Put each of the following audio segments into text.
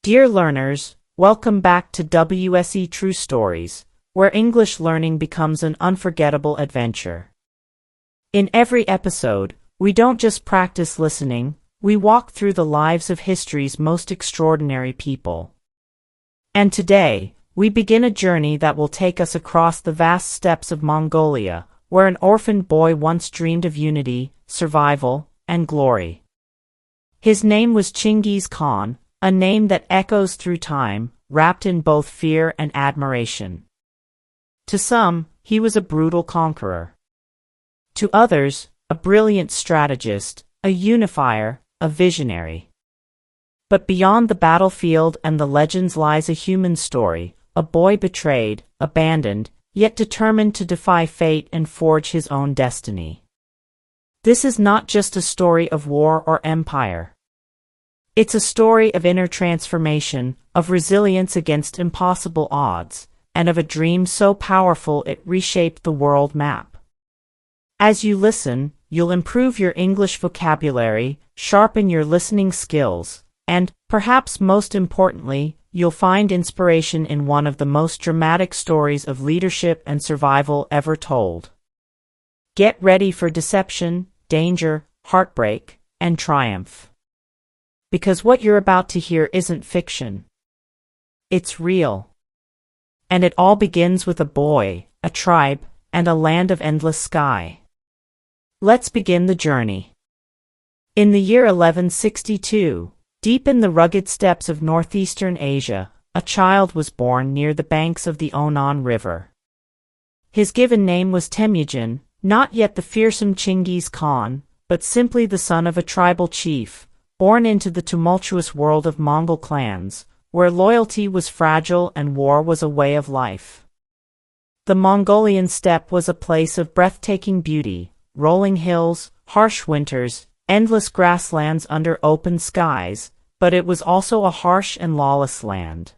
Dear learners, welcome back to WSE True Stories, where English learning becomes an unforgettable adventure. In every episode, we don't just practice listening, we walk through the lives of history's most extraordinary people. And today, we begin a journey that will take us across the vast steppes of Mongolia, where an orphaned boy once dreamed of unity, survival, and glory. His name was Chinggis Khan, a name that echoes through time, wrapped in both fear and admiration. To some, he was a brutal conqueror. To others, a brilliant strategist, a unifier, a visionary. But beyond the battlefield and the legends lies a human story, a boy betrayed, abandoned, yet determined to defy fate and forge his own destiny. This is not just a story of war or empire. It's a story of inner transformation, of resilience against impossible odds, and of a dream so powerful it reshaped the world map. As you listen, you'll improve your English vocabulary, sharpen your listening skills, and, perhaps most importantly, you'll find inspiration in one of the most dramatic stories of leadership and survival ever told. Get ready for deception, danger, heartbreak, and triumph. Because what you're about to hear isn't fiction. It's real. And it all begins with a boy, a tribe, and a land of endless sky. Let's begin the journey. In the year 1162, deep in the rugged steppes of northeastern Asia, a child was born near the banks of the Onon River. His given name was Temujin, not yet the fearsome Chinggis Khan, but simply the son of a tribal chief, born into the tumultuous world of Mongol clans, where loyalty was fragile and war was a way of life. The Mongolian steppe was a place of breathtaking beauty, rolling hills, harsh winters, endless grasslands under open skies, but it was also a harsh and lawless land.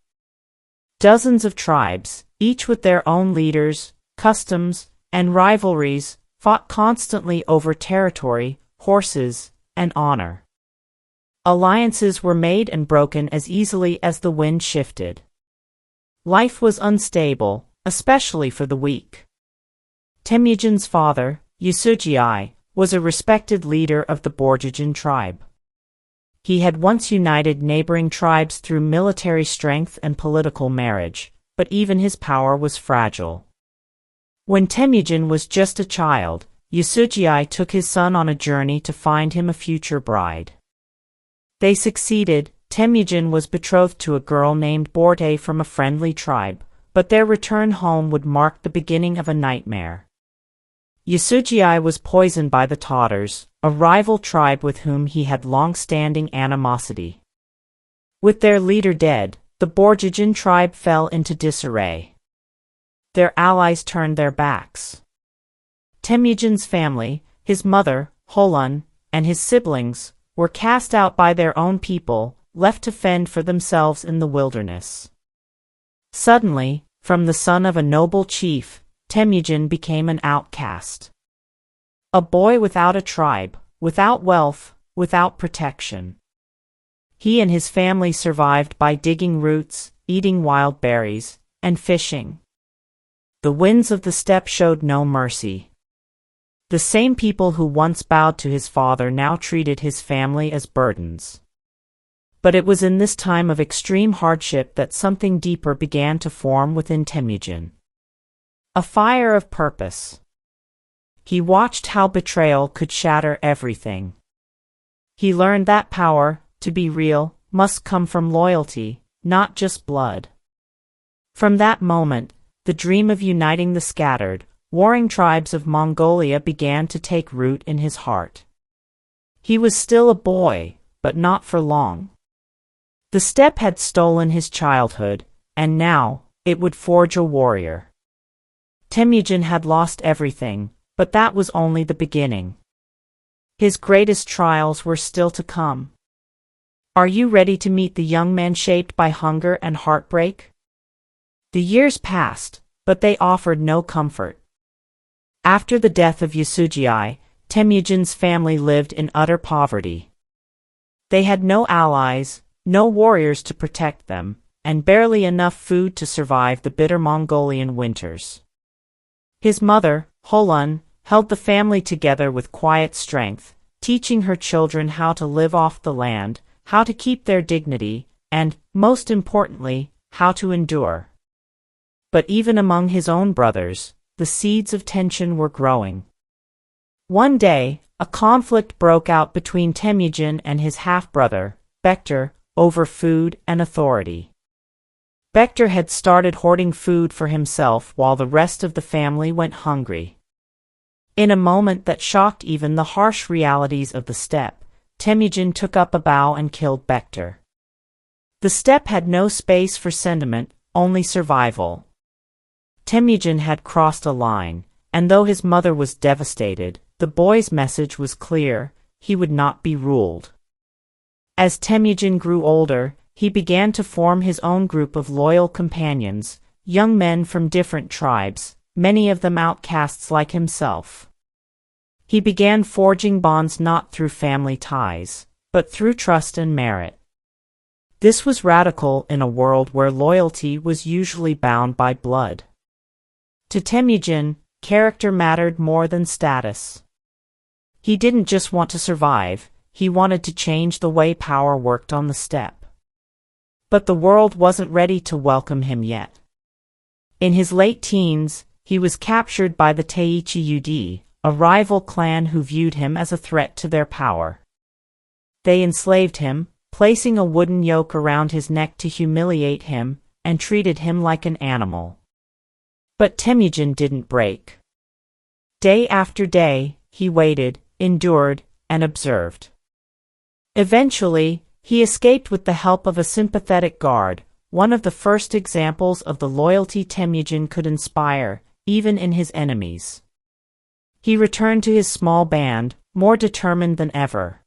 Dozens of tribes, each with their own leaders, customs, and rivalries, fought constantly over territory, horses, and honor. Alliances were made and broken as easily as the wind shifted. Life was unstable, especially for the weak. Temujin's father, Yasugei, was a respected leader of the Borjigin tribe. He had once united neighboring tribes through military strength and political marriage, but even his power was fragile. When Temujin was just a child, Yasugei took his son on a journey to find him a future bride. They succeeded. Temujin was betrothed to a girl named Borte from a friendly tribe, but their return home would mark the beginning of a nightmare. Yasugei was poisoned by the Tatars, a rival tribe with whom he had long-standing animosity. With their leader dead, the Borjigin tribe fell into disarray. Their allies turned their backs. Temujin's family, his mother, Holun, and his siblings, were cast out by their own people, left to fend for themselves in the wilderness. Suddenly, from the son of a noble chief, Temujin became an outcast. A boy without a tribe, without wealth, without protection. He and his family survived by digging roots, eating wild berries, and fishing. The winds of the steppe showed no mercy. The same people who once bowed to his father now treated his family as burdens. But it was in this time of extreme hardship that something deeper began to form within Temujin. A fire of purpose. He watched how betrayal could shatter everything. He learned that power, to be real, must come from loyalty, not just blood. From that moment, the dream of uniting the scattered, warring tribes of Mongolia began to take root in his heart. He was still a boy, but not for long. The steppe had stolen his childhood, and now, it would forge a warrior. Temujin had lost everything, but that was only the beginning. His greatest trials were still to come. Are you ready to meet the young man shaped by hunger and heartbreak? The years passed, but they offered no comfort. After the death of Yasugei, Temujin's family lived in utter poverty. They had no allies, no warriors to protect them, and barely enough food to survive the bitter Mongolian winters. His mother, Holun, held the family together with quiet strength, teaching her children how to live off the land, how to keep their dignity, and, most importantly, how to endure. But even among his own brothers, the seeds of tension were growing. One day, a conflict broke out between Temujin and his half-brother, Bektar, over food and authority. Bektar had started hoarding food for himself while the rest of the family went hungry. In a moment that shocked even the harsh realities of the steppe, Temujin took up a bow and killed Bektar. The steppe had no space for sentiment, only survival. Temujin had crossed a line, and though his mother was devastated, the boy's message was clear: he would not be ruled. As Temujin grew older, he began to form his own group of loyal companions, young men from different tribes, many of them outcasts like himself. He began forging bonds not through family ties, but through trust and merit. This was radical in a world where loyalty was usually bound by blood. To Temujin, character mattered more than status. He didn't just want to survive, he wanted to change the way power worked on the steppe. But the world wasn't ready to welcome him yet. In his late teens, he was captured by the Taichi, a rival clan who viewed him as a threat to their power. They enslaved him, placing a wooden yoke around his neck to humiliate him, and treated him like an animal. But Temujin didn't break. Day after day, he waited, endured, and observed. Eventually, he escaped with the help of a sympathetic guard, one of the first examples of the loyalty Temujin could inspire, even in his enemies. He returned to his small band, more determined than ever.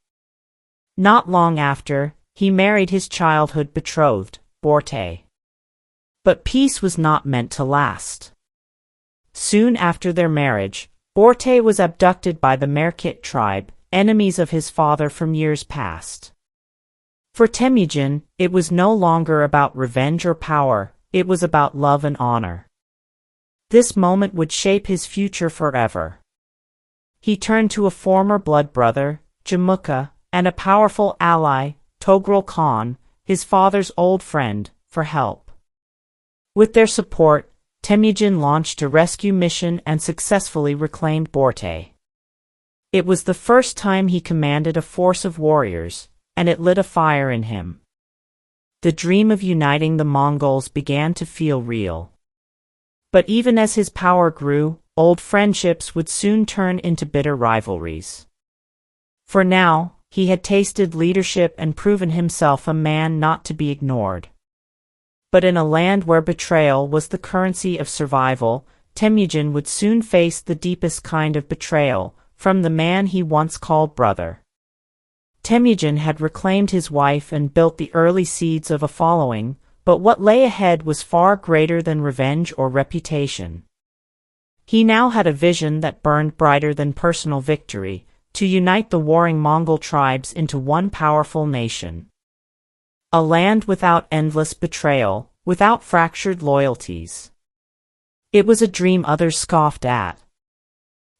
Not long after, he married his childhood betrothed, Borte. But peace was not meant to last. Soon after their marriage, Borte was abducted by the Merkit tribe, enemies of his father from years past. For Temujin, it was no longer about revenge or power, it was about love and honor. This moment would shape his future forever. He turned to a former blood brother, Jamukha, and a powerful ally, Togrul Khan, his father's old friend, for help. With their support, Temujin launched a rescue mission and successfully reclaimed Borte. It was the first time he commanded a force of warriors, and it lit a fire in him. The dream of uniting the Mongols began to feel real. But even as his power grew, old friendships would soon turn into bitter rivalries. For now, he had tasted leadership and proven himself a man not to be ignored. But in a land where betrayal was the currency of survival, Temujin would soon face the deepest kind of betrayal, from the man he once called brother. Temujin had reclaimed his wife and built the early seeds of a following, but what lay ahead was far greater than revenge or reputation. He now had a vision that burned brighter than personal victory, to unite the warring Mongol tribes into one powerful nation. A land without endless betrayal, without fractured loyalties. It was a dream others scoffed at.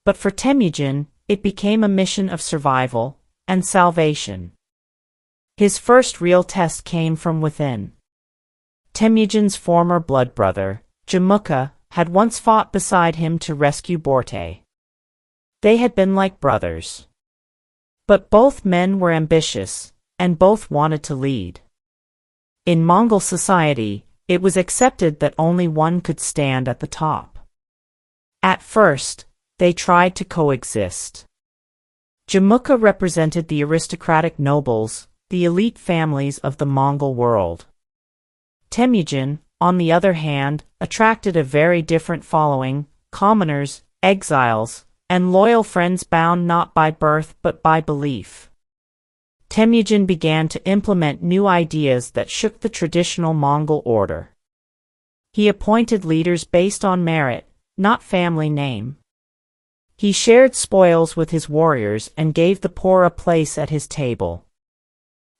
But for Temujin, it became a mission of survival and salvation. His first real test came from within. Temujin's former blood brother, Jamukha, had once fought beside him to rescue Borte. They had been like brothers. But both men were ambitious, and both wanted to lead. In Mongol society, it was accepted that only one could stand at the top. At first, they tried to coexist. Jamukha represented the aristocratic nobles, the elite families of the Mongol world. Temujin, on the other hand, attracted a very different following: commoners, exiles, and loyal friends bound not by birth but by belief. Temujin began to implement new ideas that shook the traditional Mongol order. He appointed leaders based on merit, not family name. He shared spoils with his warriors and gave the poor a place at his table.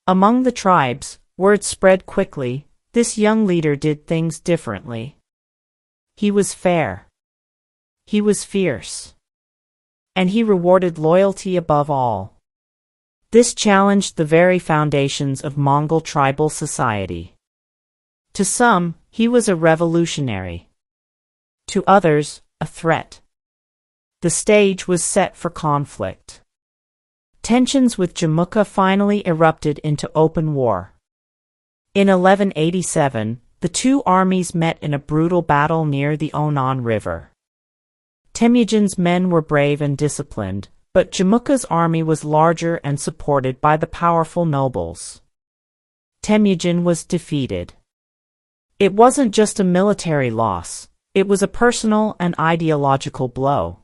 Among the tribes, Word spread quickly. This young leader did things differently. He was fair. He was fierce. And he rewarded loyalty above all. This challenged the very foundations of Mongol tribal society. To some, he was a revolutionary. To others, a threat. The stage was set for conflict. Tensions with Jamukha finally erupted into open war. In 1187, the two armies met in a brutal battle near the Onon River. Temujin's men were brave and disciplined, but Jamukha's army was larger and supported by the powerful nobles. Temujin was defeated. It wasn't just a military loss, it was a personal and ideological blow.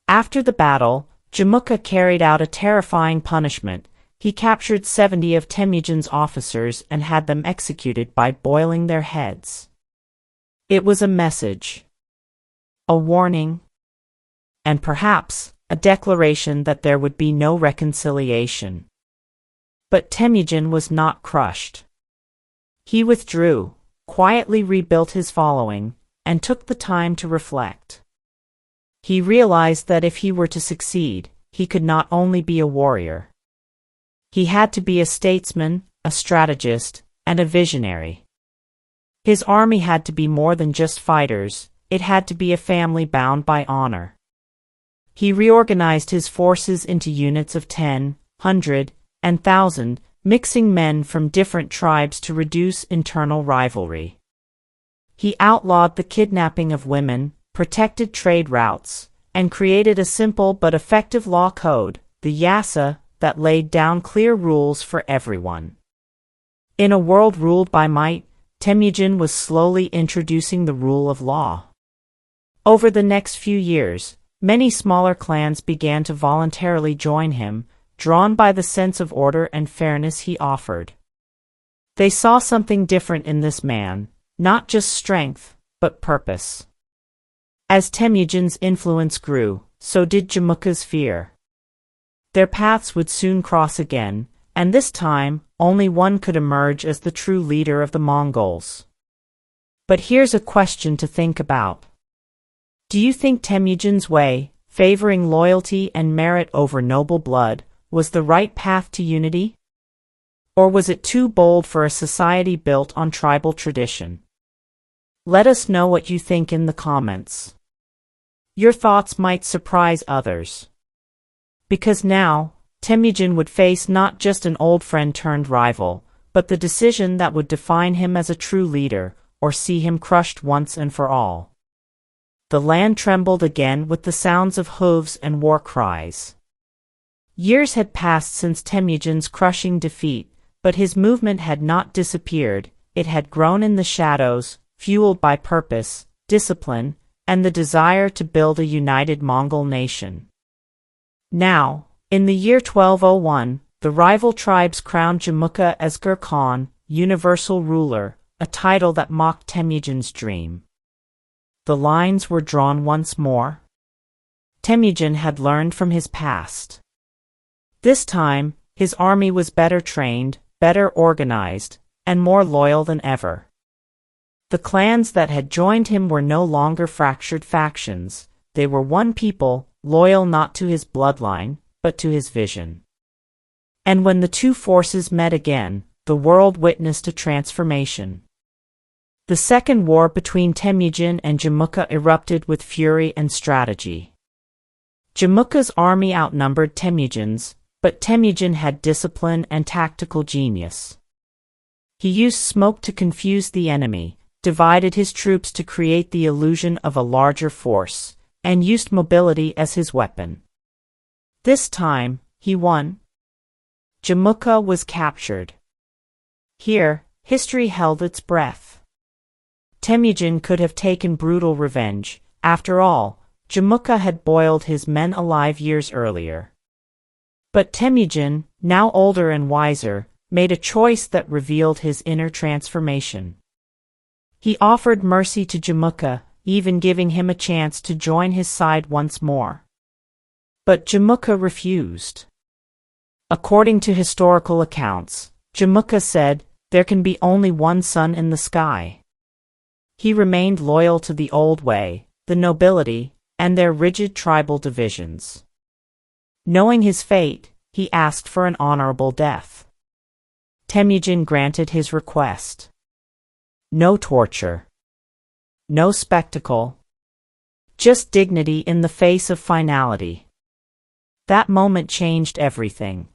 After the battle, Jamukha carried out a terrifying punishment. He captured 70 of Temujin's officers and had them executed by boiling their heads. It was a message, a warning, and perhaps a declaration that there would be no reconciliation. But Temujin was not crushed. He withdrew, quietly rebuilt his following, and took the time to reflect. He realized that if he were to succeed, he could not only be a warrior. He had to be a statesman, a strategist, and a visionary. His army had to be more than just fighters, it had to be a family bound by honor. He reorganized his forces into units of 10, 100, and 1,000, mixing men from different tribes to reduce internal rivalry. He outlawed the kidnapping of women, protected trade routes, and created a simple but effective law code, the Yasa, that laid down clear rules for everyone. In a world ruled by might, Temujin was slowly introducing the rule of law. Over the next few years, many smaller clans began to voluntarily join him, drawn by the sense of order and fairness he offered. They saw something different in this man, not just strength, but purpose. As Temujin's influence grew, so did Jamukha's fear. Their paths would soon cross again, and this time, only one could emerge as the true leader of the Mongols. But here's a question to think about. Do you think Temujin's way, favoring loyalty and merit over noble blood, was the right path to unity? Or was it too bold for a society built on tribal tradition? Let us know what you think in the comments. Your thoughts might surprise others. Because now, Temujin would face not just an old friend turned rival, but the decision that would define him as a true leader, or see him crushed once and for all. The land trembled again with the sounds of hooves and war cries. Years had passed since Temujin's crushing defeat, but his movement had not disappeared, it had grown in the shadows, fueled by purpose, discipline, and the desire to build a united Mongol nation. Now, in the year 1201, the rival tribes crowned Jamukha as Chinggis Khan, universal ruler, a title that mocked Temujin's dream. The lines were drawn once more. Temujin had learned from his past. This time, his army was better trained, better organized, and more loyal than ever. The clans that had joined him were no longer fractured factions, they were one people, loyal not to his bloodline, but to his vision. And when the two forces met again, the world witnessed a transformation. The second war between Temujin and Jamukha erupted with fury and strategy. Jamukha's army outnumbered Temujin's, but Temujin had discipline and tactical genius. He used smoke to confuse the enemy, divided his troops to create the illusion of a larger force, and used mobility as his weapon. This time, he won. Jamukha was captured. Here, history held its breath. Temujin could have taken brutal revenge. After all, Jamukha had boiled his men alive years earlier. But Temujin, now older and wiser, made a choice that revealed his inner transformation. He offered mercy to Jamukha, even giving him a chance to join his side once more. But Jamukha refused. According to historical accounts, Jamukha said, "There can be only one sun in the sky." He remained loyal to the old way, the nobility, and their rigid tribal divisions. Knowing his fate, he asked for an honorable death. Temujin granted his request. No torture. No spectacle. Just dignity in the face of finality. That moment changed everything.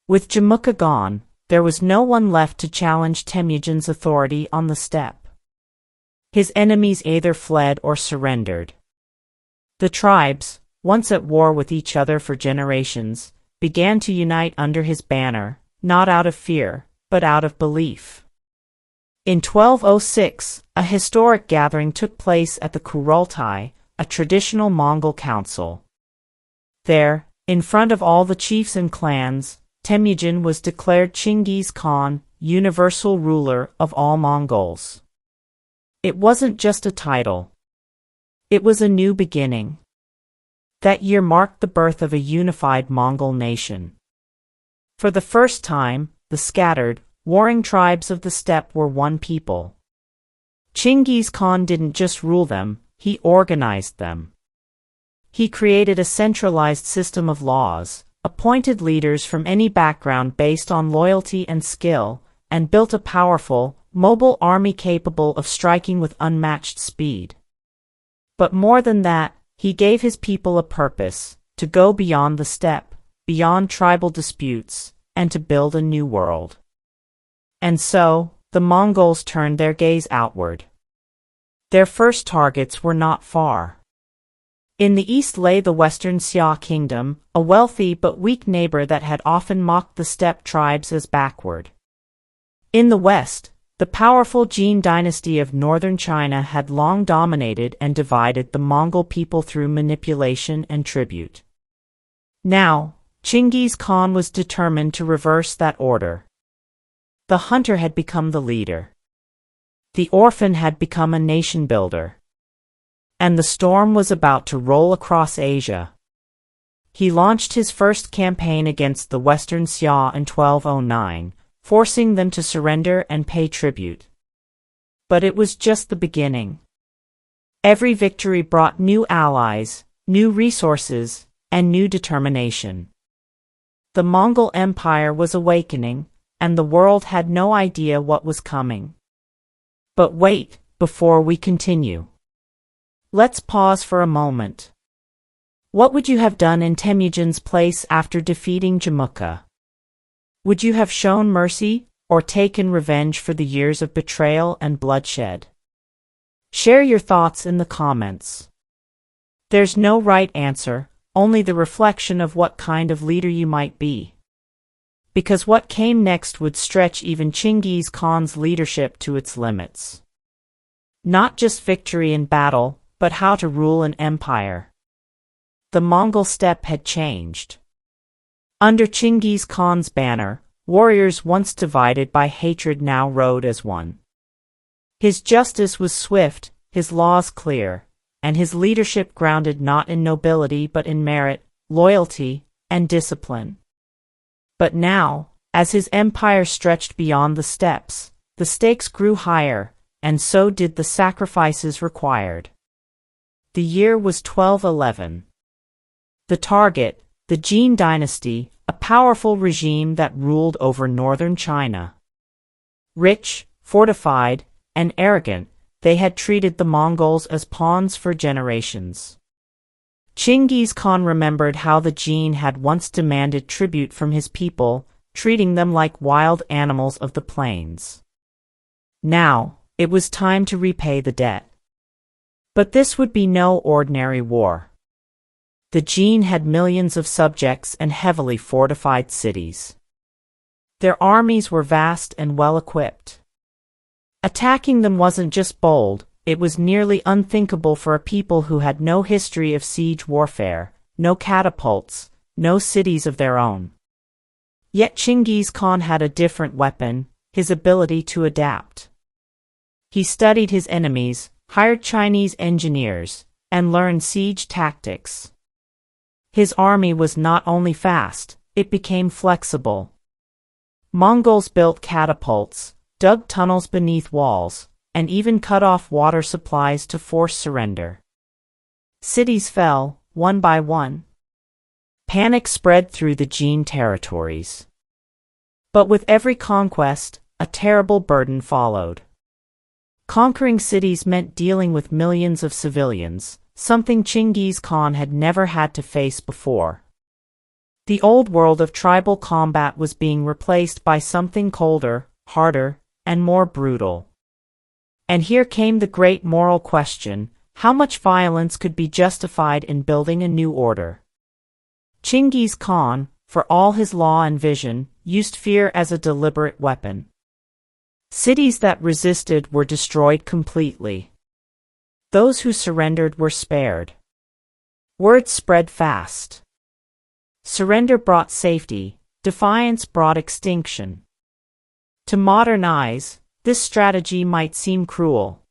With Jamukha gone, there was no one left to challenge Temujin's authority on the steppe. His enemies either fled or surrendered. The tribes, once at war with each other for generations, began to unite under his banner, not out of fear, but out of belief. In 1206, a historic gathering took place at the Kurultai, a traditional Mongol council. There, in front of all the chiefs and clans, Temujin was declared Chinggis Khan, universal ruler of all Mongols. It wasn't just a title. It was a new beginning. That year marked the birth of a unified Mongol nation. For the first time, the scattered, warring tribes of the steppe were one people. Chinggis Khan didn't just rule them, he organized them. He created a centralized system of laws, appointed leaders from any background based on loyalty and skill, and built a powerful, mobile army capable of striking with unmatched speed. But more than that, he gave his people a purpose, to go beyond the steppe, beyond tribal disputes, and to build a new world. And so, the Mongols turned their gaze outward. Their first targets were not far. In the east lay the Western Xia kingdom, a wealthy but weak neighbor that had often mocked the steppe tribes as backward. In the west, the powerful Jin dynasty of northern China had long dominated and divided the Mongol people through manipulation and tribute. Now, Chinggis Khan was determined to reverse that order. The hunter had become the leader. The orphan had become a nation builder. And the storm was about to roll across Asia. He launched his first campaign against the Western Xia in 1209, forcing them to surrender and pay tribute. But it was just the beginning. Every victory brought new allies, new resources, and new determination. The Mongol Empire was awakening, and the world had no idea what was coming. But wait, before we continue. Let's pause for a moment. What would you have done in Temujin's place after defeating Jamukha? Would you have shown mercy, or taken revenge for the years of betrayal and bloodshed? Share your thoughts in the comments. There's no right answer, only the reflection of what kind of leader you might be. Because what came next would stretch even Chinggis Khan's leadership to its limits. Not just victory in battle, but how to rule an empire. The Mongol steppe had changed. Under Chinggis Khan's banner, warriors once divided by hatred now rode as one. His justice was swift, his laws clear, and his leadership grounded not in nobility but in merit, loyalty, and discipline. But now, as his empire stretched beyond the steppes, the stakes grew higher, and so did the sacrifices required. The year was 1211. The target, the Jin dynasty, a powerful regime that ruled over northern China. Rich, fortified, and arrogant, they had treated the Mongols as pawns for generations. Chinggis Khan remembered how the Jin had once demanded tribute from his people, treating them like wild animals of the plains. Now, it was time to repay the debt. But this would be no ordinary war. The Jin had millions of subjects and heavily fortified cities. Their armies were vast and well-equipped. Attacking them wasn't just bold, it was nearly unthinkable for a people who had no history of siege warfare, no catapults, no cities of their own. Yet Chinggis Khan had a different weapon, his ability to adapt. He studied his enemies, hired Chinese engineers, and learned siege tactics. His army was not only fast, it became flexible. Mongols built catapults, dug tunnels beneath walls, and even cut off water supplies to force surrender. Cities fell, one by one. Panic spread through the Jin territories. But with every conquest, a terrible burden followed. Conquering cities meant dealing with millions of civilians, something Chinggis Khan had never had to face before. The old world of tribal combat was being replaced by something colder, harder, and more brutal. And here came the great moral question: how much violence could be justified in building a new order? Chinggis Khan, for all his law and vision, used fear as a deliberate weapon. Cities that resisted were destroyed completely. Those who surrendered were spared. Word spread fast. Surrender brought safety, defiance brought extinction. To modern eyes, this strategy might seem cruel.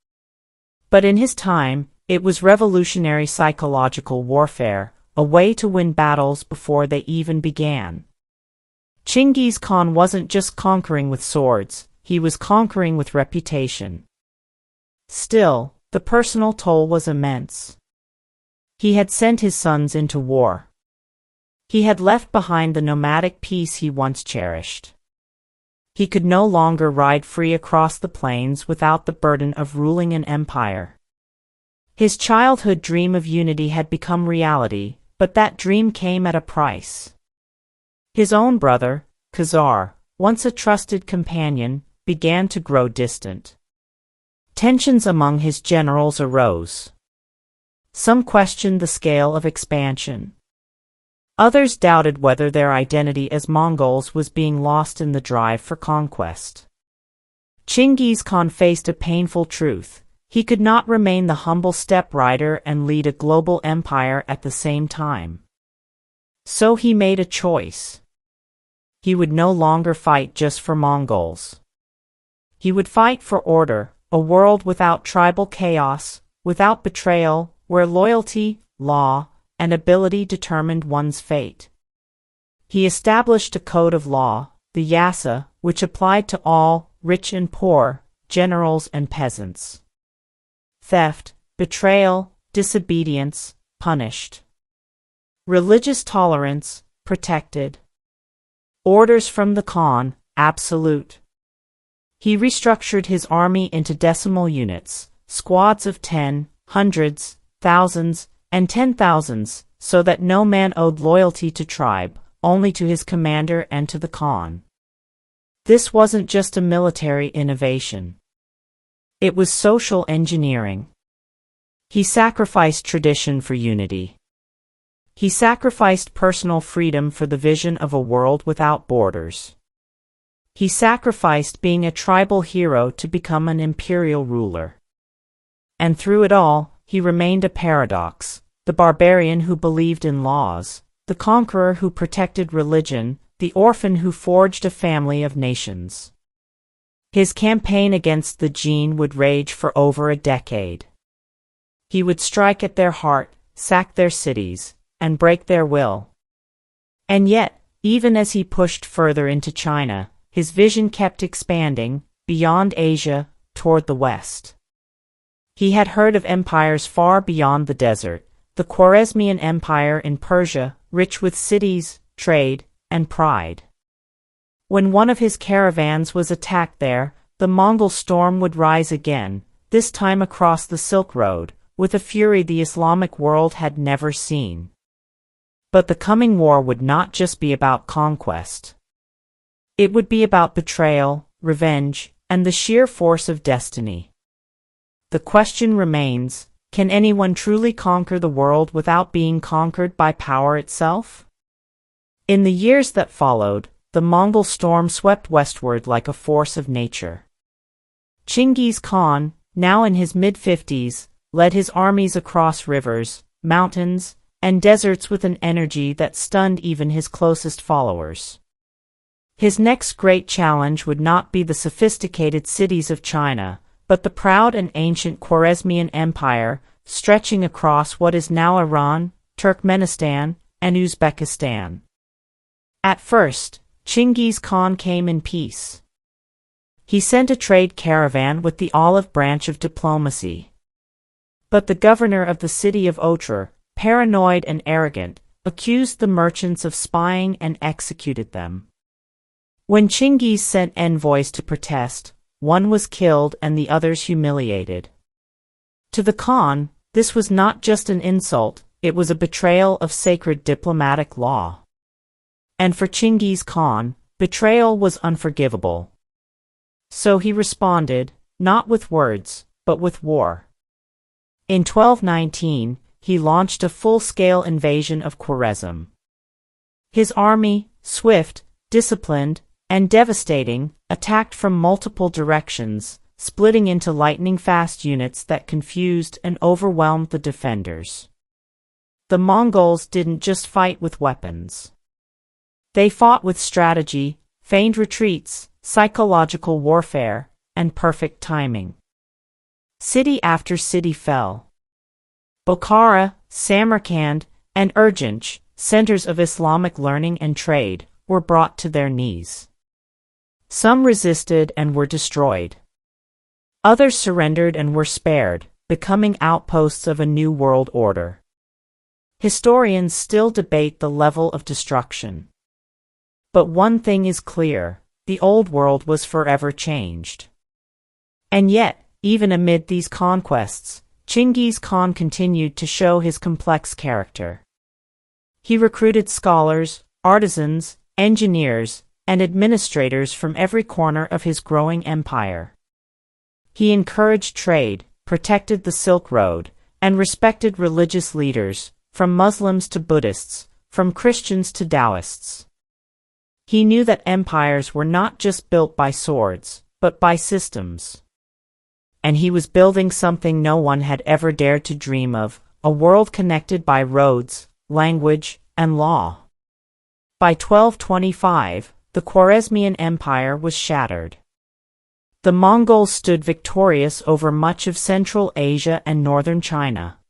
But in his time, it was revolutionary psychological warfare, a way to win battles before they even began. Chinggis Khan wasn't just conquering with swords, he was conquering with reputation. Still, the personal toll was immense. He had sent his sons into war. He had left behind the nomadic peace he once cherished. He could no longer ride free across the plains without the burden of ruling an empire. His childhood dream of unity had become reality, but that dream came at a price. His own brother, Khazar, once a trusted companion, began to grow distant. Tensions among his generals arose. Some questioned the scale of expansion. Others doubted whether their identity as Mongols was being lost in the drive for conquest. Chinggis Khan faced a painful truth: he could not remain the humble steppe rider and lead a global empire at the same time. So he made a choice. He would no longer fight just for Mongols. He would fight for order, a world without tribal chaos, without betrayal, where loyalty, law, and ability determined one's fate. He established a code of law, the Yasa, which applied to all, rich and poor, generals and peasants. Theft, betrayal, disobedience, punished. Religious tolerance, protected. Orders from the Khan, absolute. He restructured his army into decimal units, squads of 10, hundreds, thousands, and 10,000s, so that no man owed loyalty to tribe, only to his commander and to the Khan. This wasn't just a military innovation. It was social engineering. He sacrificed tradition for unity. He sacrificed personal freedom for the vision of a world without borders. He sacrificed being a tribal hero to become an imperial ruler. And through it all, he remained a paradox: the barbarian who believed in laws, the conqueror who protected religion, the orphan who forged a family of nations. His campaign against the Jin would rage for over a decade. He would strike at their heart, sack their cities, and break their will. And yet, even as he pushed further into China, his vision kept expanding, beyond Asia, toward the West. He had heard of empires far beyond the desert: the Khwarezmian Empire in Persia, rich with cities, trade, and pride. When one of his caravans was attacked there, the Mongol storm would rise again, this time across the Silk Road, with a fury the Islamic world had never seen. But the coming war would not just be about conquest. It would be about betrayal, revenge, and the sheer force of destiny. The question remains: can anyone truly conquer the world without being conquered by power itself? In the years that followed, the Mongol storm swept westward like a force of nature. Chinggis Khan, now in his mid-50s, led his armies across rivers, mountains, and deserts with an energy that stunned even his closest followers. His next great challenge would not be the sophisticated cities of China, but the proud and ancient Khwarezmian Empire, stretching across what is now Iran, Turkmenistan, and Uzbekistan. At first, Chinggis Khan came in peace. He sent a trade caravan with the olive branch of diplomacy. But the governor of the city of Otrar, paranoid and arrogant, accused the merchants of spying and executed them. When Chinggis sent envoys to protest, one was killed and the others humiliated. To the Khan, this was not just an insult, it was a betrayal of sacred diplomatic law. And for Chinggis Khan, betrayal was unforgivable. So he responded, not with words, but with war. In 1219, he launched a full-scale invasion of Khwarezm. His army, swift, disciplined, and devastating, attacked from multiple directions, splitting into lightning-fast units that confused and overwhelmed the defenders. The Mongols didn't just fight with weapons. They fought with strategy, feigned retreats, psychological warfare, and perfect timing. City after city fell. Bokhara, Samarkand, and Urgench, centers of Islamic learning and trade, were brought to their knees. Some resisted and were destroyed. Others surrendered and were spared, becoming outposts of a new world order. Historians still debate the level of destruction. But one thing is clear, the old world was forever changed. And yet, even amid these conquests, Chinggis Khan continued to show his complex character. He recruited scholars, artisans, engineers, and administrators from every corner of his growing empire. He encouraged trade, protected the Silk Road, and respected religious leaders, from Muslims to Buddhists, from Christians to Taoists. He knew that empires were not just built by swords, but by systems. And he was building something no one had ever dared to dream of, a world connected by roads, language, and law. By 1225, the Khwarezmian Empire was shattered. The Mongols stood victorious over much of Central Asia and northern China.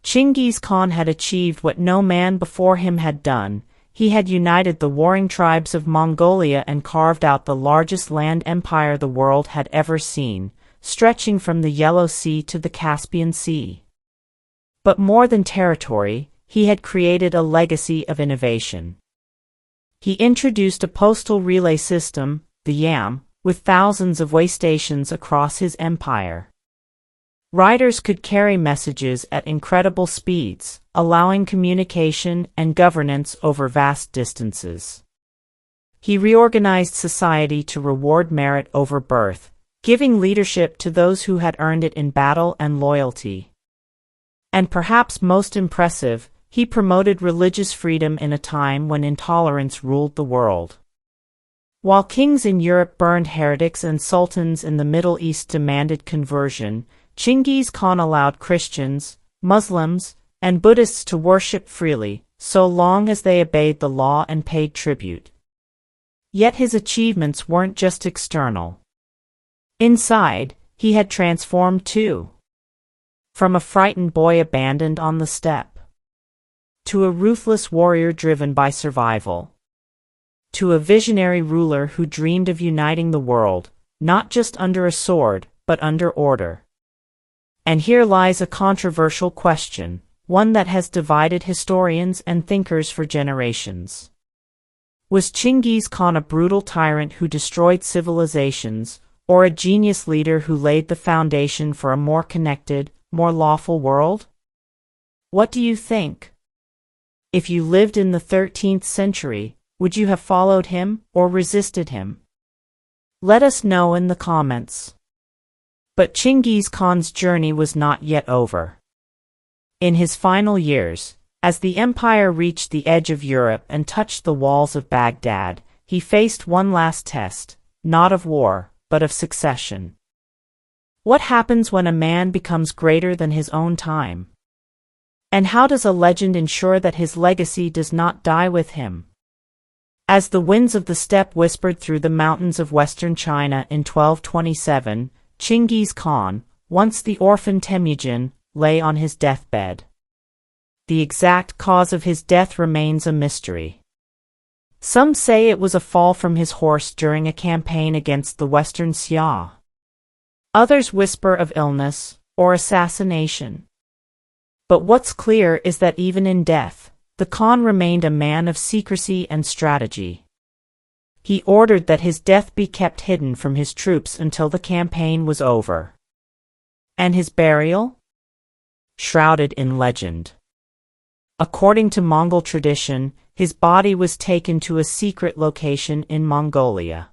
Chinggis Khan had achieved what no man before him had done. He had united the warring tribes of Mongolia and carved out the largest land empire the world had ever seen, stretching from the Yellow Sea to the Caspian Sea. But more than territory, he had created a legacy of innovation. He introduced a postal relay system, the Yam, with thousands of way stations across his empire. Riders could carry messages at incredible speeds, allowing communication and governance over vast distances. He reorganized society to reward merit over birth, giving leadership to those who had earned it in battle and loyalty. And perhaps most impressive, he promoted religious freedom in a time when intolerance ruled the world. While kings in Europe burned heretics and sultans in the Middle East demanded conversion, Chinggis Khan allowed Christians, Muslims, and Buddhists to worship freely, so long as they obeyed the law and paid tribute. Yet his achievements weren't just external. Inside, he had transformed too. From a frightened boy abandoned on the steppe, to a ruthless warrior driven by survival, to a visionary ruler who dreamed of uniting the world, not just under a sword, but under order. And here lies a controversial question, one that has divided historians and thinkers for generations. Was Chinggis Khan a brutal tyrant who destroyed civilizations, or a genius leader who laid the foundation for a more connected, more lawful world? What do you think? If you lived in the 13th century, would you have followed him or resisted him? Let us know in the comments. But Chinggis Khan's journey was not yet over. In his final years, as the empire reached the edge of Europe and touched the walls of Baghdad, he faced one last test, not of war, but of succession. What happens when a man becomes greater than his own time? And how does a legend ensure that his legacy does not die with him? As the winds of the steppe whispered through the mountains of western China in 1227, Chinggis Khan, once the orphan Temujin, lay on his deathbed. The exact cause of his death remains a mystery. Some say it was a fall from his horse during a campaign against the Western Xia. Others whisper of illness or assassination. But what's clear is that even in death, the Khan remained a man of secrecy and strategy. He ordered that his death be kept hidden from his troops until the campaign was over. And his burial? Shrouded in legend. According to Mongol tradition, his body was taken to a secret location in Mongolia.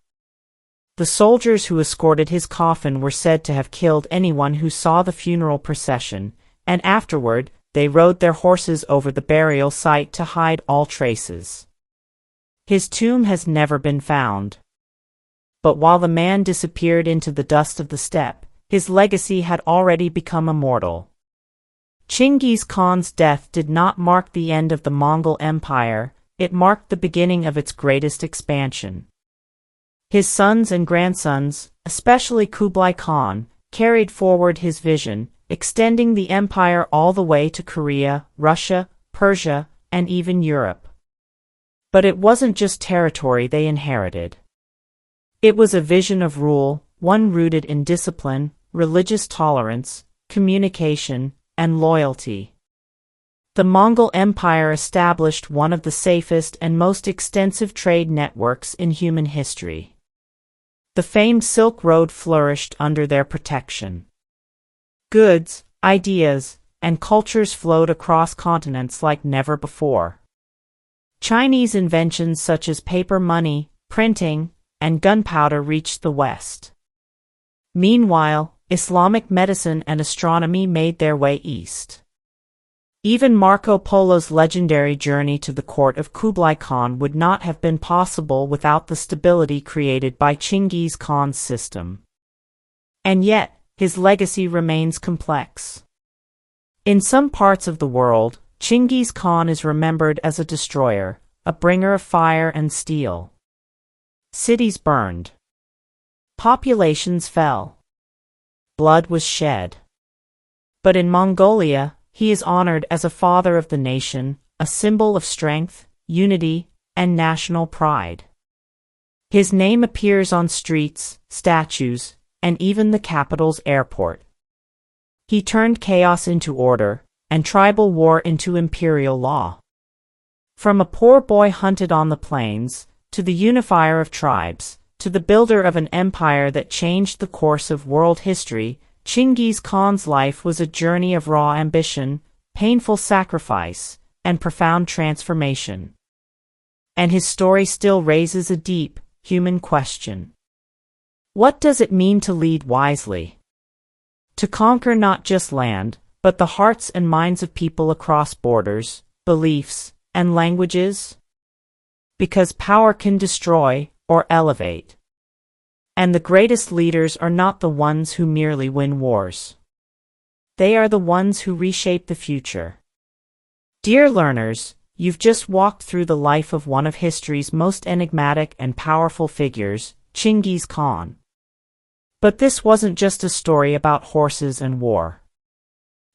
The soldiers who escorted his coffin were said to have killed anyone who saw the funeral procession, and afterward, they rode their horses over the burial site to hide all traces. His tomb has never been found. But while the man disappeared into the dust of the steppe, his legacy had already become immortal. Chinggis Khan's death did not mark the end of the Mongol Empire, it marked the beginning of its greatest expansion. His sons and grandsons, especially Kublai Khan, carried forward his vision, extending the empire all the way to Korea, Russia, Persia, and even Europe. But it wasn't just territory they inherited. It was a vision of rule, one rooted in discipline, religious tolerance, communication, and loyalty. The Mongol Empire established one of the safest and most extensive trade networks in human history. The famed Silk Road flourished under their protection. Goods, ideas, and cultures flowed across continents like never before. Chinese inventions such as paper money, printing, and gunpowder reached the West. Meanwhile, Islamic medicine and astronomy made their way east. Even Marco Polo's legendary journey to the court of Kublai Khan would not have been possible without the stability created by Chinggis Khan's system. And yet, his legacy remains complex. In some parts of the world, Chinggis Khan is remembered as a destroyer, a bringer of fire and steel. Cities burned. Populations fell. Blood was shed. But in Mongolia, he is honored as a father of the nation, a symbol of strength, unity, and national pride. His name appears on streets, statues, and even the capital's airport. He turned chaos into order, and tribal war into imperial law. From a poor boy hunted on the plains, to the unifier of tribes, to the builder of an empire that changed the course of world history, Chinggis Khan's life was a journey of raw ambition, painful sacrifice, and profound transformation. And his story still raises a deep, human question. What does it mean to lead wisely? To conquer not just land, but the hearts and minds of people across borders, beliefs, and languages? Because power can destroy or elevate. And the greatest leaders are not the ones who merely win wars. They are the ones who reshape the future. Dear learners, you've just walked through the life of one of history's most enigmatic and powerful figures, Chinggis Khan. But this wasn't just a story about horses and war.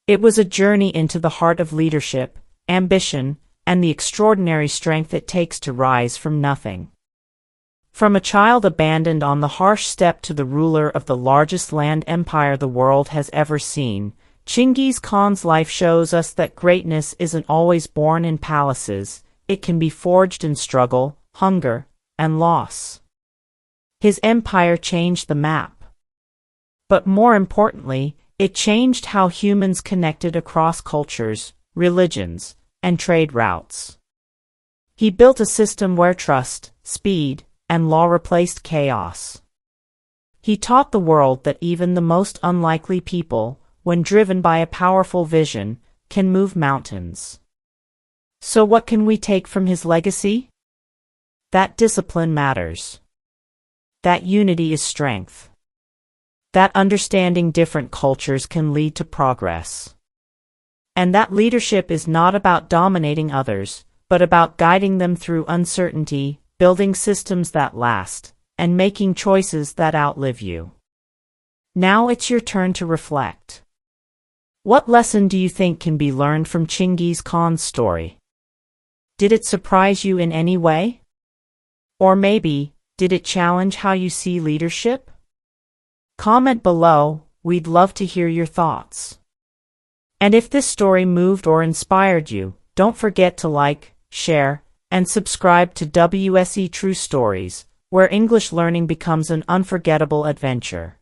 It was a journey into the heart of leadership, ambition, and the extraordinary strength it takes to rise from nothing. From a child abandoned on the harsh steppe to the ruler of the largest land empire the world has ever seen, Chinggis Khan's life shows us that greatness isn't always born in palaces, it can be forged in struggle, hunger, and loss. His empire changed the map. But more importantly, it changed how humans connected across cultures, religions, and trade routes. He built a system where trust, speed, and law replaced chaos. He taught the world that even the most unlikely people, when driven by a powerful vision, can move mountains. So what can we take from his legacy? That discipline matters. That unity is strength. That understanding different cultures can lead to progress. And that leadership is not about dominating others, but about guiding them through uncertainty, building systems that last, and making choices that outlive you. Now it's your turn to reflect. What lesson do you think can be learned from Chinggis Khan's story? Did it surprise you in any way? Or maybe, did it challenge how you see leadership? Comment below, we'd love to hear your thoughts. And if this story moved or inspired you, don't forget to like, share, and subscribe to WSE True Stories, where English learning becomes an unforgettable adventure.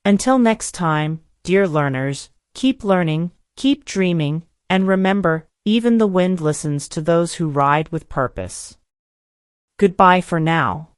Until next time, dear learners, keep learning, keep dreaming, and remember, even the wind listens to those who ride with purpose. Goodbye for now.